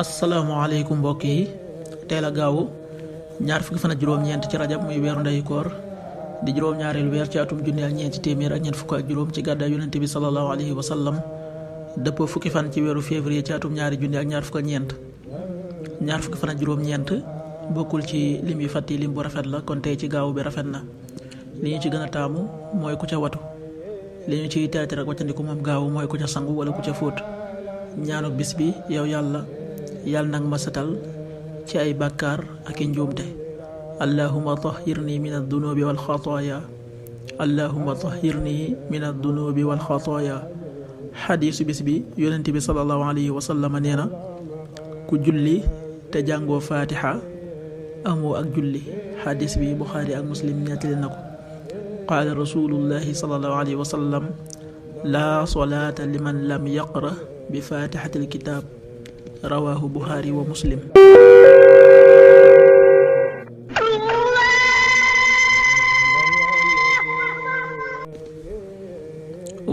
asalaamaaleykum mbokk yi, teel a gaawu ñaar fukki fan ak juróom-ñeent ci rajab muy weeru ndeyu koor di juróom-ñaareelu weer ci atum junni ak ñeenti téeméer ak ñeent fukk ak juróom ci gàddaay yonente bi sallallahu alayhi wa sallam dëppoo fukki fan ci weeru février ci atum ñaari junni ak ñaar fukk ak ñeent. ñaar fukki fan ak juróom-ñeent bokkul ci lim yu fàtti lim bu rafet la, kon tey ci gaawu bi rafet na. li ñu ci gën a taamu mooy ku ca watu, li ñu ciy teete rek waccandiku moom gaawu mooy ku ca sangu wala ku ca fóot. ñaanuk bis bi yow yàlla nag ma setal ci ay bàkkaar ak i njuumte. allahumma tahhirni min ad-dunubi wal xataaya, allahumma tahhirni min ad-dunubi wal xataaya. xadiisu bis bi yonent bi sallallahu alayhi wa sallam nee na ku julli te jàngoo faatixa amoo ak julli. xadiis bi buxaari ak muslim nettali na ko. qaala rasulullahi sallallahu alayhi wa sallam laa solaata liman lam yaqra bi faatixatil kitaab, rawaahu buxaari wa muslim.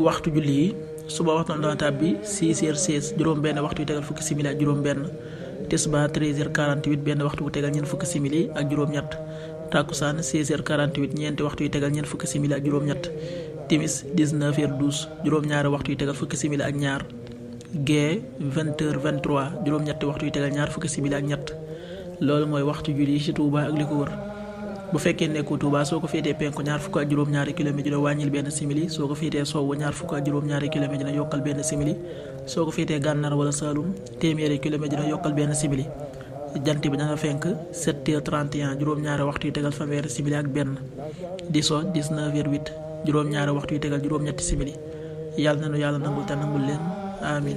waxtu julli yi suba waxtu na dana tàbbi 6h16 juróom benn waxtu yu tegal fukki simili ak juróom benn. tisbaar 13h48 benn waxtu bu tegal ñeent fukki simili ak juróom ñett. takkusaan 16h48 ñeenti waxtu yu tegal ñeent fukki simili ak juróom ñett. timis 19h12 juróom ñaari waxtu yu tegal fukki simili ak ñaar. gee 20h23 juróom ñetti waxtu yu tegal ñaar fukki simili ak ñett. loolu mooy waxtu julli ci Touba ak li ko wër. bu fekkee nekkoo Touba soo ko féetee penku ñaar fukk ak juróom-ñaari kilomètre dina wàññil benn simili, soo ko féetee sowwu ñaar fukk ak juróom-ñaari kilomètre dina yokkal benn simili, soo ko féetee gànnaar wala Saalum téeméeri kilomètre dina yokkal benn simili. jant bi dana fenk 7h31 juróom-ñaari waxtu yu tegal fanweeri simili ak benn, di so 19h08 juróom-ñaari waxtu yu tegal juróom-ñetti simili. yàlla na nu yàlla nangul te nangul leen amin.